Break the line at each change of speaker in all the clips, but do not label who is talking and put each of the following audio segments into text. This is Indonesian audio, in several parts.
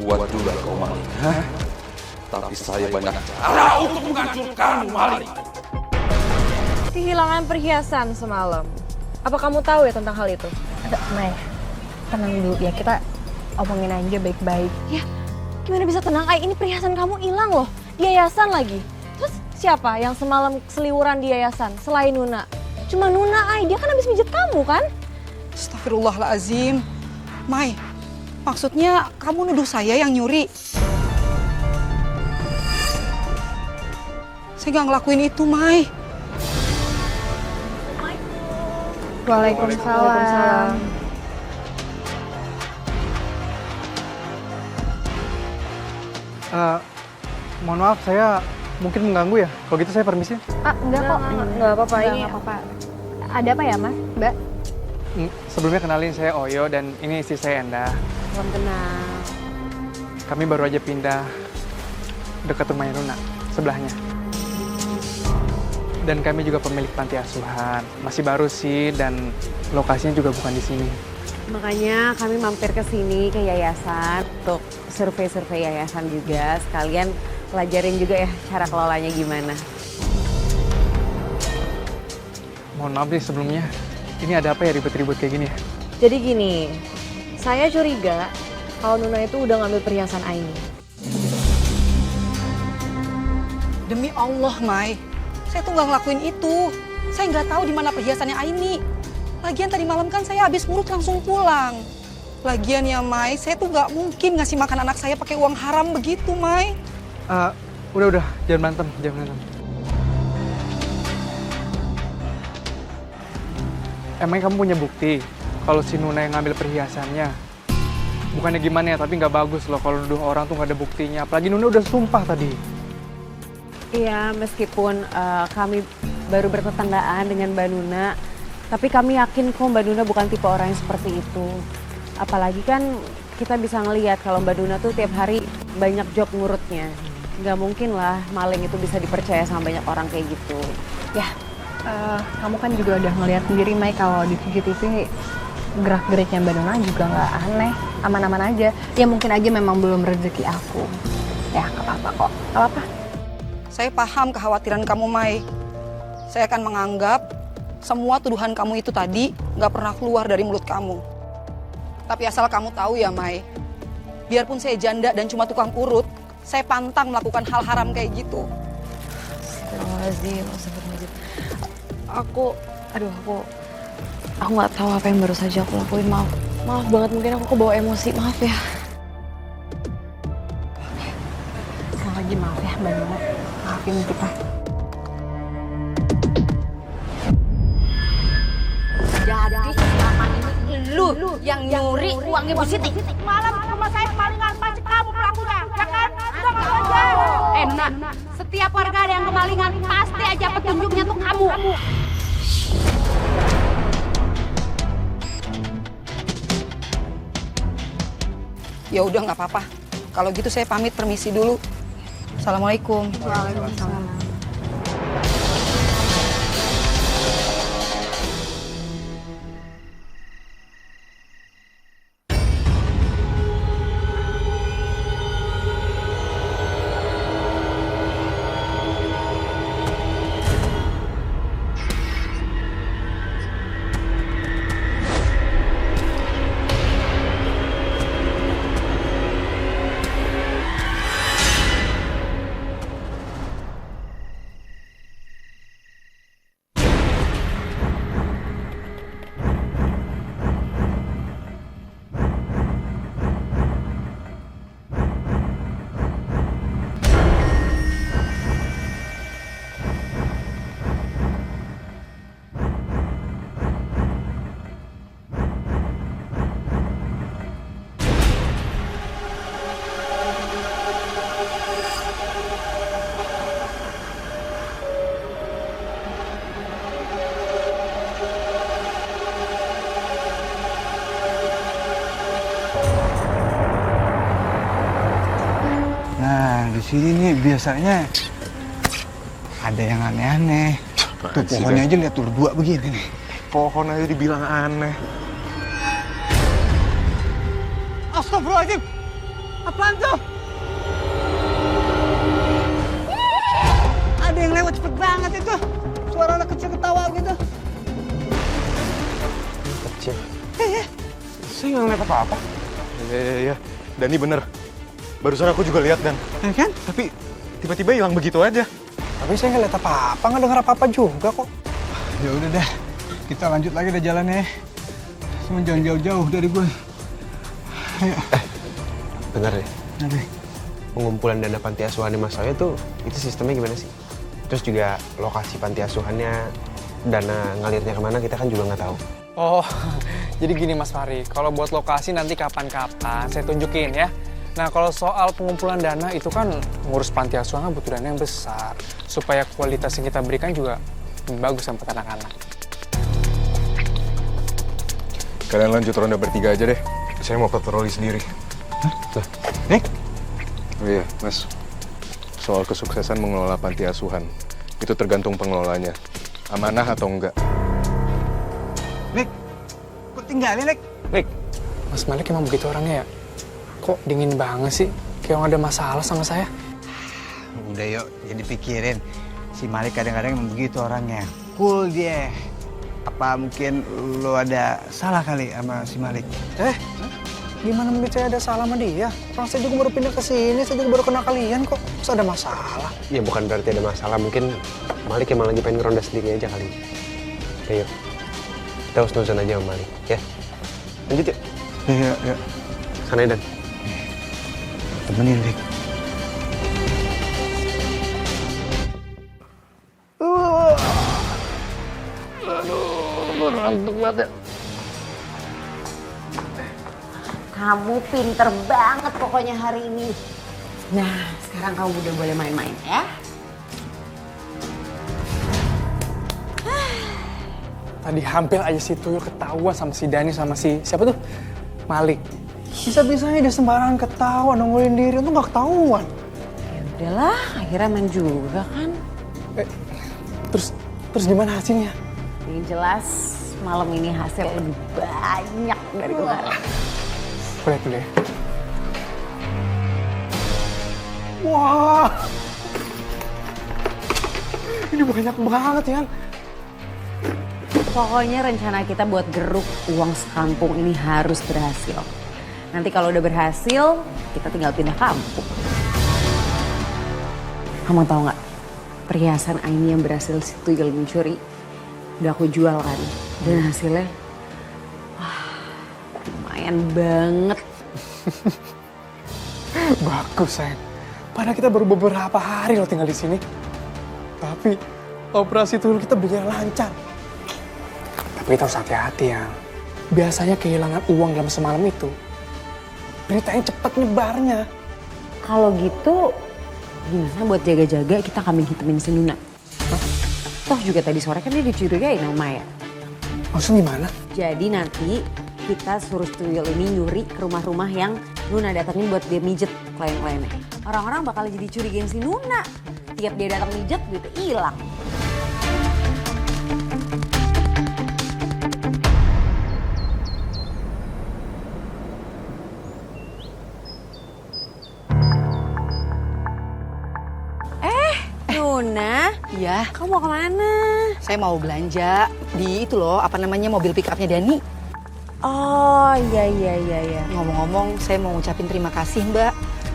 Kuat juga kau Malik. Tapi saya banyak cara untuk menghancurkanmu Malik.
Kehilangan perhiasan semalam. Apa kamu tahu ya tentang hal itu?
Mai, tenang dulu ya, kita omongin aja baik-baik.
Ya, gimana bisa tenang? Ai, ini perhiasan kamu hilang loh. Di yayasan lagi. Terus siapa yang semalam seliwuran di yayasan selain Nuna? Cuma Nuna, Ai. Dia kan habis mijet kamu kan?
Astagfirullahalazim. Mai, maksudnya kamu nuduh saya yang nyuri? Saya nggak ngelakuin itu, Mai.
Waalaikumsalam.
Mohon maaf, saya mungkin mengganggu ya. Kalau gitu saya permisi.
Enggak kok.
Enggak apa-apa. Ini
Enggak apa-apa. Ada apa ya, Mas? Mbak?
Sebelumnya kenalin, saya Oyo dan ini istri saya Enda.
Salam kenal.
Kami baru aja pindah dekat rumahnya Nuna, sebelahnya. Dan kami juga pemilik panti asuhan. Masih baru sih dan lokasinya juga bukan di sini.
Makanya kami mampir ke sini ke yayasan untuk survei-survei yayasan juga. Sekalian pelajarin juga ya cara kelolanya gimana.
Mohon maaf nih sebelumnya. Ini ada apa ya ribet-ribet kayak gini ya?
Jadi gini, saya curiga kalau Nuna itu udah ngambil perhiasan Aini.
Demi Allah, Mai. Saya tuh nggak ngelakuin itu. Saya nggak tahu di mana perhiasannya Aini. Lagian tadi malam kan saya habis murut langsung pulang. Lagian ya, Mai, saya tuh nggak mungkin ngasih makan anak saya pakai uang haram begitu, Mai.
Udah, jangan berantem. Emangnya kamu punya bukti kalau si Nuna yang ngambil perhiasannya? Bukannya gimana ya, tapi nggak bagus loh kalau nuduh orang tuh nggak ada buktinya. Apalagi Nuna udah sumpah tadi.
Iya, meskipun kami baru bertetanggaan dengan Mbak Nuna, tapi kami yakin kok Mbak Nuna bukan tipe orang yang seperti itu. Apalagi kan kita bisa ngelihat kalau Mbak Nuna tuh tiap hari banyak job ngurutnya. Nggak mungkin lah maling itu bisa dipercaya sama banyak orang kayak gitu.
Ya, kamu kan juga udah ngeliat sendiri, Mai, kalau di CCTV gerak-geriknya Mbak Nuna juga nggak aneh, aman-aman aja. Ya mungkin aja memang belum rezeki aku. Ya, nggak apa-apa kok, nggak apa-apa.
Saya paham kekhawatiran kamu, Mai. Saya akan menganggap semua tuduhan kamu itu tadi nggak pernah keluar dari mulut kamu. Tapi asal kamu tahu ya, Mai, biarpun saya janda dan cuma tukang urut, saya pantang melakukan hal haram kayak gitu.
Astagfirullahaladzim. Aku nggak tahu apa yang baru saja aku lakuin. Maaf banget, mungkin aku kebawa emosi. Maaf ya.
Sekali lagi maaf ya, Mbak Nuna. Maafin kita.
Jadi selama ini lu yang nyuri uangnya Bu Siti.
Malam rumah saya kemalingan, pasti kamu pelakunya, ya kan? Udah nggak aja.
Nuna, setiap warga ada yang kemalingan, pasti aja petunjuknya tuh kamu.
Ya udah nggak apa-apa. Kalau gitu saya pamit permisi dulu. Assalamualaikum.
Waalaikumsalam.
Nah, di sini nih biasanya ada yang aneh-aneh. Tuh pohonnya aja lihat tuh dua begini nih.
Pohon aja dibilang aneh.
Astagfirullahaladzim. Apaan tuh? Ada yang lewat cepet banget itu. Suara anak kecil ketawa gitu.
Kecil.
Saya nggak ngeliat apa-apa.
Iya. Dani bener. Barusan aku juga lihat Dan.
Ya kan?
Tapi tiba-tiba hilang begitu aja.
Tapi saya nggak lihat apa-apa, nggak dengar apa-apa juga kok. Ya udah dah, kita lanjut lagi deh jalannya. Cuma jangan jauh-jauh dari gue. Ayo.
Bener deh.
Nanti.
Pengumpulan dana panti asuhan Mas Soyo itu sistemnya gimana sih? Terus juga lokasi panti asuhannya, dana ngalirnya kemana kita kan juga nggak tahu.
Oh, jadi gini Mas Fahri, kalau buat lokasi nanti kapan-kapan saya tunjukin ya. Nah, kalau soal pengumpulan dana itu kan ngurus panti asuhan butuh dana yang besar. Supaya kualitas yang kita berikan juga lebih bagus sama anak-anak.
Kalian lanjut ronda bertiga aja deh. Saya mau patroli sendiri.
Nah, Nick?
Oh iya, Mas. Soal kesuksesan mengelola panti asuhan, itu tergantung pengelolanya. Amanah atau enggak.
Nick, kok tinggalin, Nick?
Rick, Mas Malik emang begitu orangnya ya? Kok dingin banget sih? Kayak nggak ada masalah sama saya.
Udah yuk, jadi pikirin. Si Malik kadang-kadang emang begitu orangnya. Cool dia. Apa mungkin lo ada salah kali sama si Malik?
Gimana mungkin saya ada salah sama dia? Orang saya juga baru pindah ke sini, saya juga baru kenal kalian kok. Terus ada masalah?
Ya bukan berarti ada masalah, mungkin Malik emang lagi pengen ngeronda sendiri aja kali. Ayo, kita husnuzon aja sama Malik, ya. Lanjut yuk.
Iya.
Sana ya, Dan.
Temenin, Nick.
Kamu pinter banget pokoknya hari ini. Nah, sekarang kamu udah boleh main-main ya.
Tadi hampir aja si Tuyul ketahuan sama si Dani sama si siapa tuh? Malik. Bisa-bisanya dia sembarangan ketawa nongolin diri, untung nggak ketahuan.
Ya udahlah, akhirnya main juga kan.
Terus gimana hasilnya?
Yang jelas malam ini hasil lebih banyak dari kemarin.
Boleh dulu ya. Wah, ini banyak banget ya.
Pokoknya rencana kita buat geruk uang sekampung ini harus berhasil. Nanti kalau udah berhasil, kita tinggal pindah kampung. Kamu tahu nggak, perhiasan Aini yang berhasil si Tuyul mencuri, udah aku jual kan. Dan hasilnya, lumayan banget.
Bagus, sayang. Padahal kita baru beberapa hari loh tinggal di sini. Tapi operasi Tuyul kita berjalan lancar. Tapi kita harus hati-hati ya. Biasanya kehilangan uang dalam semalam itu, beritanya cepat nyebarnya.
Kalau gitu, gimana buat jaga-jaga kita kambing hitamin si Nuna? Toh juga tadi sore kan dia dicurigain sama Maya.
Maksudnya gimana?
Jadi nanti kita suruh Tuyul ini nyuri ke rumah-rumah yang Nuna datengin buat dia mijet klien-kliennya. Orang-orang bakal jadi curigain si Nuna. Tiap dia datang mijet, duitnya hilang. Nuna,
Iya,
kamu mau kemana?
saya mau belanja di itu loh, apa namanya, mobil pick up-nya Dani.
Oh iya.
Ngomong-ngomong, saya mau ngucapin terima kasih Mbak.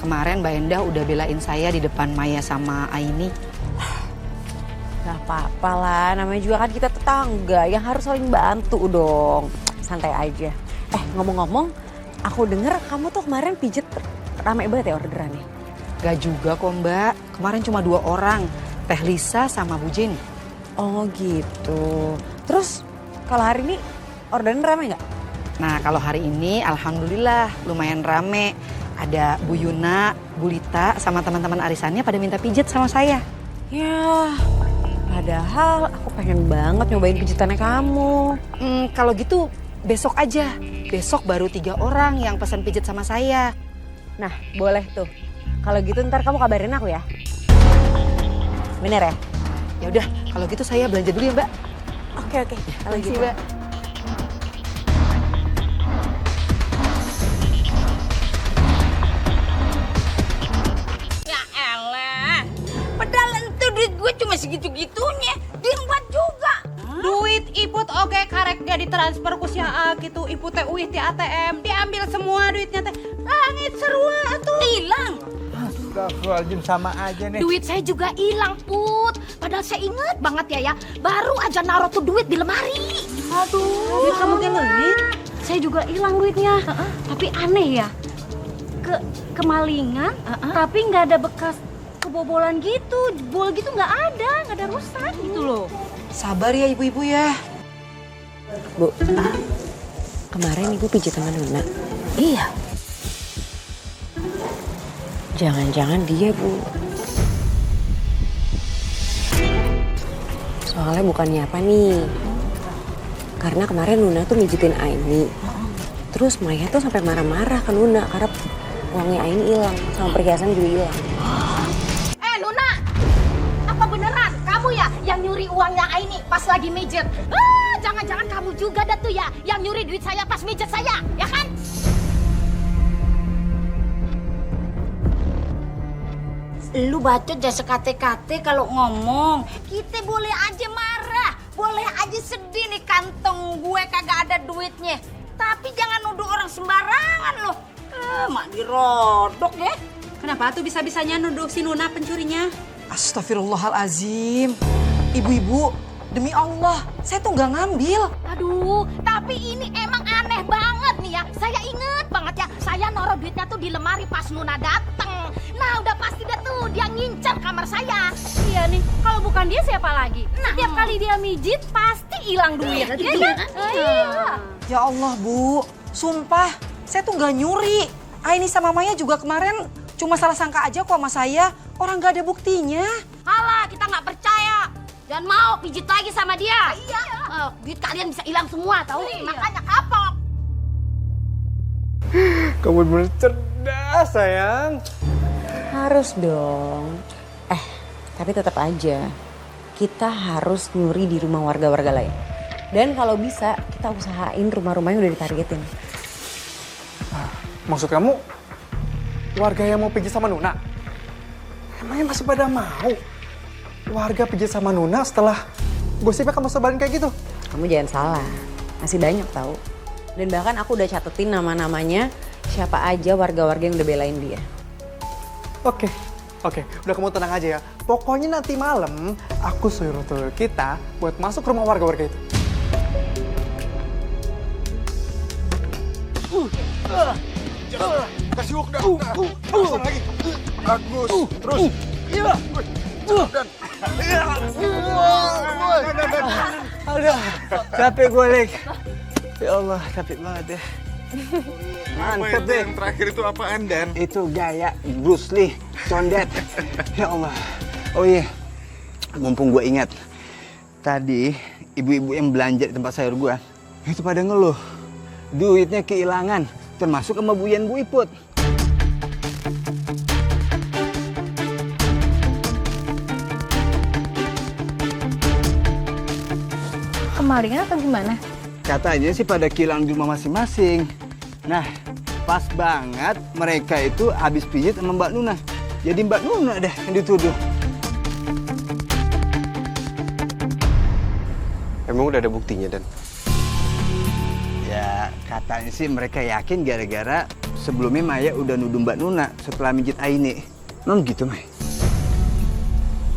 Kemarin Mbak Endah udah belain saya di depan Maya sama Aini.
Gak apa-apa lah, namanya juga kan kita tetangga yang harus saling bantu dong. Santai aja. Ngomong-ngomong, aku denger kamu tuh kemarin pijet rame banget ya orderannya.
Gak juga kok Mbak, kemarin cuma 2 orang, Teh Lisa sama Bu Jenny.
Oh gitu. Terus kalau hari ini orderan rame nggak?
Nah kalau hari ini alhamdulillah lumayan rame. Ada Bu Yuna, Bu Lita sama teman-teman arisannya pada minta pijet sama saya.
Ya, padahal aku pengen banget nyobain pijitannya kamu.
Kalau gitu besok aja. Besok baru 3 orang yang pesan pijet sama saya.
Nah boleh tuh. Kalau gitu ntar kamu kabarin aku ya. Bener ya?
Ya udah, kalau gitu saya belanja dulu ya, Mbak.
Oke. Kalau gitu.
Mbak.
gue cuma segitu-gitunya. Diempat juga.
Duit iput oke karek dia ditransfer ku sia gitu. Ibu teh uih di ATM, diambil semua duitnya teh. Langit serua atuh.
Hilang.
Astagfirullahaladzim, sama aja nih.
Duit saya juga hilang, Put. Padahal saya inget banget ya, baru aja naruh tuh duit di lemari.
Aduh, kamu gelit. Saya juga hilang duitnya. Tapi aneh ya, kemalingan, tapi nggak ada bekas kebobolan gitu, jebol gitu nggak ada rusak gitu loh.
Sabar ya ibu-ibu ya.
Bu, kemarin ibu pijit sama Nuna.
Iya.
Jangan-jangan dia, Bu. Soalnya bukannya apa nih. Karena kemarin Nuna tuh mijitin Aini. Terus Maya tuh sampai marah-marah ke Nuna karena uangnya Aini hilang, sama perhiasan juga hilang.
Nuna, apa beneran kamu ya yang nyuri uangnya Aini pas lagi mijet? Jangan-jangan kamu juga dah tuh ya yang nyuri duit saya pas mijet saya, ya kan? Lu bacot jangan sekate-kate kalau ngomong. Kita boleh aja marah, boleh aja sedih nih kantong gue kagak ada duitnya. Tapi jangan nuduh orang sembarangan loh. Mak dirodok ya.
Kenapa tuh bisa-bisanya nuduh si Nuna pencurinya?
Astagfirullahalazim. Ibu-ibu, demi Allah, saya tuh nggak ngambil.
Aduh, tapi ini emang aneh banget nih ya. Saya inget banget ya, saya naruh duitnya tuh di lemari pas Nuna dateng. Nah, udah pasti dah tuh dia ngincar kamar saya.
Iya nih, kalau bukan dia siapa lagi? Setiap kali dia mijit pasti hilang duit. Iya kan? Iya.
Ya Allah, Bu. Sumpah, saya tuh nggak nyuri. Aini sama Maya juga kemarin cuma salah sangka aja kok sama saya. Orang nggak ada buktinya.
Alah, kita nggak percaya. Dan mau pijit lagi sama dia. Iya. Duit kalian bisa hilang semua, tahu? Makanya kapok.
Kamu bener cerdas, sayang.
Harus dong. Tapi tetap aja kita harus nyuri di rumah warga-warga lain. Dan kalau bisa kita usahain rumah-rumah yang udah ditargetin.
Maksud kamu warga yang mau pijit sama Nuna? Emangnya masih pada mau? Warga pijit sama Nuna setelah gosipnya kamu sebarin kayak gitu?
Kamu jangan salah, masih banyak tahu. Dan bahkan aku udah catetin nama-namanya siapa aja warga-warga yang udah belain dia.
Oke, udah kamu tenang aja ya. Pokoknya nanti malam aku suruh tuh kita buat masuk ke rumah warga-warga itu.
Kasih udah. Langsung lagi. Bagus. Terus. Iya. Dan.
Aduh, capek gue, Lek. Ya Allah, capek banget ya. Mantep deh.
Yang terakhir itu apaan, Dan?
Itu gaya Bruce Lee, condet. Ya Allah. Oh iya, mumpung gue ingat. Tadi ibu-ibu yang belanja di tempat sayur gue, itu pada ngeluh. Duitnya kehilangan, termasuk sama Bu Yen, Bu Iput.
Kemalingan atau gimana?
Katanya sih pada kehilangan di rumah masing-masing. Nah, pas banget mereka itu habis pijit sama Mbak Nuna. Jadi Mbak Nuna deh yang dituduh.
Emang udah ada buktinya, Dan?
Ya, katanya sih mereka yakin gara-gara sebelumnya Maya udah nuduh Mbak Nuna setelah mijit Aini. Non gitu, Mai?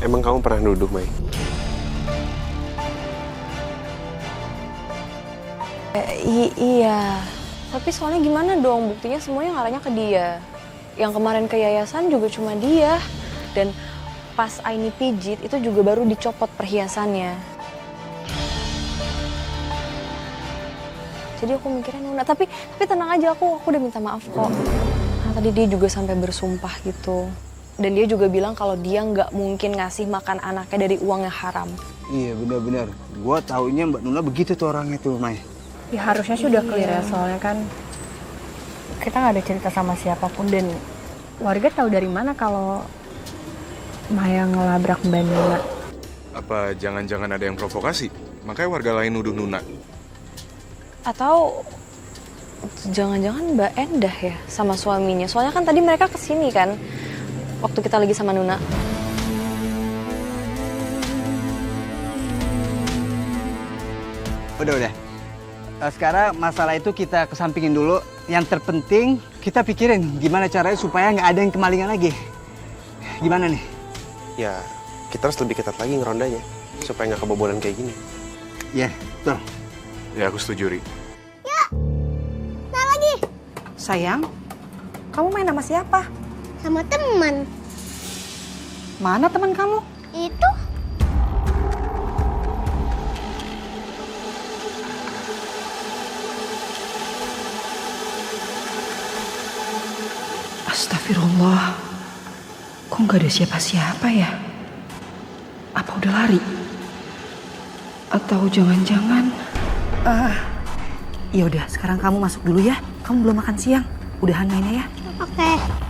Emang kamu pernah nuduh, Mai?
Iya, tapi soalnya gimana dong, buktinya semuanya ngarahnya ke dia. Yang kemarin ke yayasan juga cuma dia. Dan pas Aini pijit, itu juga baru dicopot perhiasannya. Jadi aku mikirnya Nuna, tapi tenang aja, aku udah minta maaf kok. Nah, tadi dia juga sampai bersumpah gitu. Dan dia juga bilang kalau dia nggak mungkin ngasih makan anaknya dari uang yang haram.
Iya, benar-benar. Gua taunya Mbak Nuna begitu tuh orangnya tuh, Mai.
Ya harusnya sudah clear ya, soalnya kan kita nggak ada cerita sama siapapun dan warga tahu dari mana kalau Maya ngelabrak Mbak Nuna.
Apa jangan-jangan ada yang provokasi? Makanya warga lain nuduh Nuna.
Atau jangan-jangan Mbak Endah ya sama suaminya. Soalnya kan tadi mereka kesini kan waktu kita lagi sama Nuna.
Udah. Sekarang masalah itu kita kesampingin dulu. Yang terpenting kita pikirin gimana caranya supaya nggak ada yang kemalingan lagi. Gimana nih?
Ya, kita harus lebih ketat lagi ngerondanya supaya nggak kebobolan kayak gini.
Iya, betul.
Ya aku setuju, Ri.
Sayang, kamu main sama siapa?
Sama teman.
Mana teman kamu?
Itu
Astagfirullah. Kok nggak ada siapa-siapa ya? Apa udah lari? Atau jangan-jangan... Ya udah, sekarang kamu masuk dulu ya. Kamu belum makan siang. Udahan mainnya ya.
oke.